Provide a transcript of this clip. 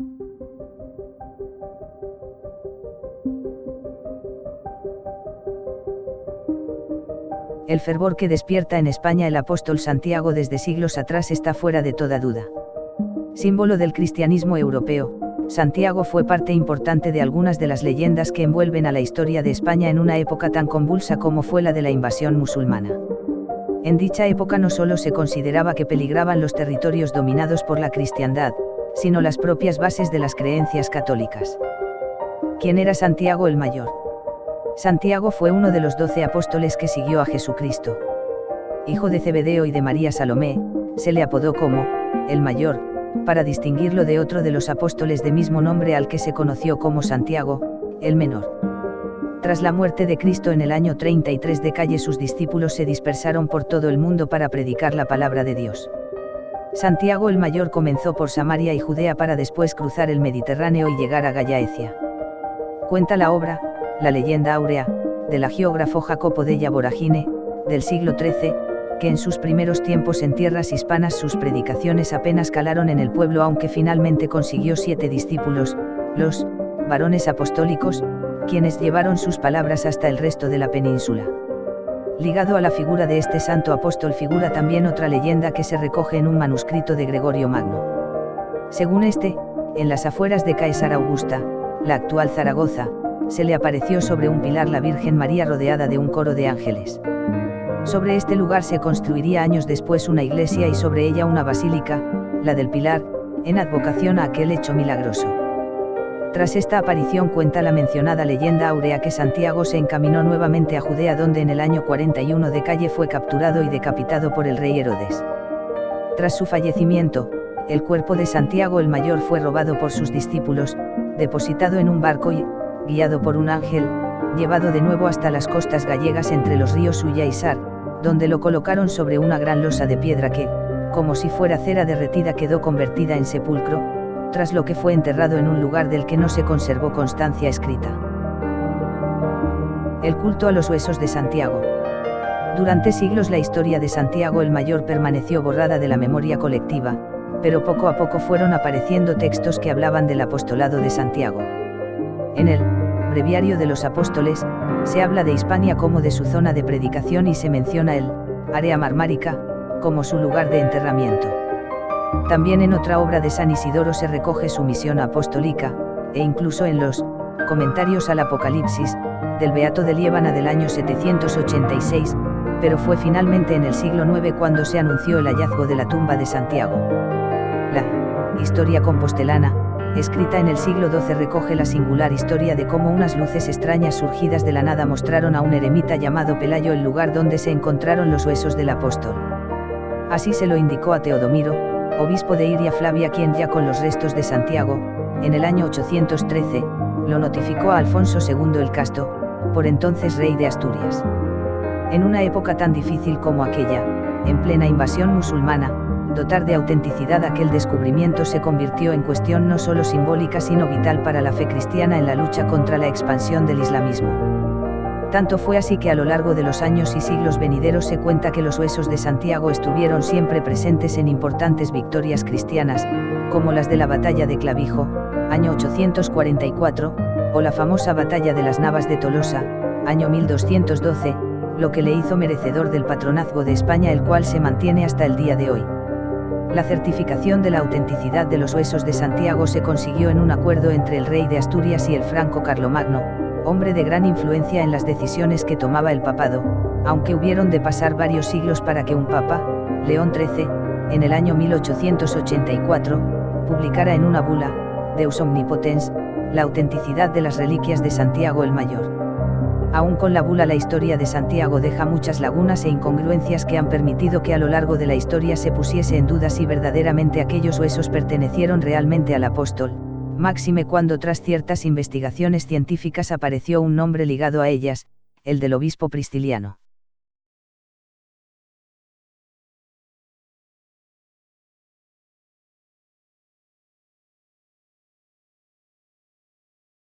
El fervor que despierta en España el apóstol Santiago desde siglos atrás está fuera de toda duda. Símbolo del cristianismo europeo, Santiago fue parte importante de algunas de las leyendas que envuelven a la historia de España en una época tan convulsa como fue la de la invasión musulmana. En dicha época no solo se consideraba que peligraban los territorios dominados por la cristiandad, sino las propias bases de las creencias católicas. ¿Quién era Santiago el Mayor? Santiago fue uno de los 12 apóstoles que siguió a Jesucristo. Hijo de Zebedeo y de María Salomé, se le apodó como el Mayor, para distinguirlo de otro de los apóstoles de mismo nombre al que se conoció como Santiago, el Menor. Tras la muerte de Cristo en el año 33 de Calle, sus discípulos se dispersaron por todo el mundo para predicar la palabra de Dios. Santiago el Mayor comenzó por Samaria y Judea para después cruzar el Mediterráneo y llegar a Gallaecia. Cuenta la obra, La leyenda áurea, del hagiógrafo Jacopo della Voragine, del siglo XIII, que en sus primeros tiempos en tierras hispanas sus predicaciones apenas calaron en el pueblo, aunque finalmente consiguió 7 discípulos, los varones apostólicos, quienes llevaron sus palabras hasta el resto de la península. Ligado a la figura de este santo apóstol figura también otra leyenda que se recoge en un manuscrito de Gregorio Magno. Según este, en las afueras de Caesar Augusta, la actual Zaragoza, se le apareció sobre un pilar la Virgen María rodeada de un coro de ángeles. Sobre este lugar se construiría años después una iglesia y sobre ella una basílica, la del Pilar, en advocación a aquel hecho milagroso. Tras esta aparición, cuenta la mencionada leyenda áurea que Santiago se encaminó nuevamente a Judea, donde en el año 41 de Calle fue capturado y decapitado por el rey Herodes. Tras su fallecimiento, el cuerpo de Santiago el Mayor fue robado por sus discípulos, depositado en un barco y, guiado por un ángel, llevado de nuevo hasta las costas gallegas entre los ríos Ulla y Sar, donde lo colocaron sobre una gran losa de piedra que, como si fuera cera derretida, quedó convertida en sepulcro, tras lo que fue enterrado en un lugar del que no se conservó constancia escrita. El culto a los huesos de Santiago. Durante siglos la historia de Santiago el Mayor permaneció borrada de la memoria colectiva, pero poco a poco fueron apareciendo textos que hablaban del apostolado de Santiago. En el Breviario de los Apóstoles, se habla de Hispania como de su zona de predicación y se menciona el área marmárica como su lugar de enterramiento. También en otra obra de San Isidoro se recoge su misión apostólica, e incluso en los Comentarios al Apocalipsis, del Beato de Liébana del año 786, pero fue finalmente en el siglo IX cuando se anunció el hallazgo de la tumba de Santiago. La Historia compostelana, escrita en el siglo XII, recoge la singular historia de cómo unas luces extrañas surgidas de la nada mostraron a un eremita llamado Pelayo el lugar donde se encontraron los huesos del apóstol. Así se lo indicó a Teodomiro, obispo de Iria Flavia, quien ya con los restos de Santiago, en el año 813, lo notificó a Alfonso II el Casto, por entonces rey de Asturias. En una época tan difícil como aquella, en plena invasión musulmana, dotar de autenticidad aquel descubrimiento se convirtió en cuestión no solo simbólica sino vital para la fe cristiana en la lucha contra la expansión del islamismo. Tanto fue así que a lo largo de los años y siglos venideros se cuenta que los huesos de Santiago estuvieron siempre presentes en importantes victorias cristianas, como las de la batalla de Clavijo, año 844, o la famosa batalla de las Navas de Tolosa, año 1212, lo que le hizo merecedor del patronazgo de España, el cual se mantiene hasta el día de hoy. La certificación de la autenticidad de los huesos de Santiago se consiguió en un acuerdo entre el rey de Asturias y el franco Carlomagno, hombre de gran influencia en las decisiones que tomaba el papado, aunque hubieron de pasar varios siglos para que un papa, León XIII, en el año 1884, publicara en una bula, Deus Omnipotens, la autenticidad de las reliquias de Santiago el Mayor. Aún con la bula, la historia de Santiago deja muchas lagunas e incongruencias que han permitido que a lo largo de la historia se pusiese en duda si verdaderamente aquellos huesos pertenecieron realmente al apóstol, máxime cuando tras ciertas investigaciones científicas apareció un nombre ligado a ellas, el del obispo Prisciliano.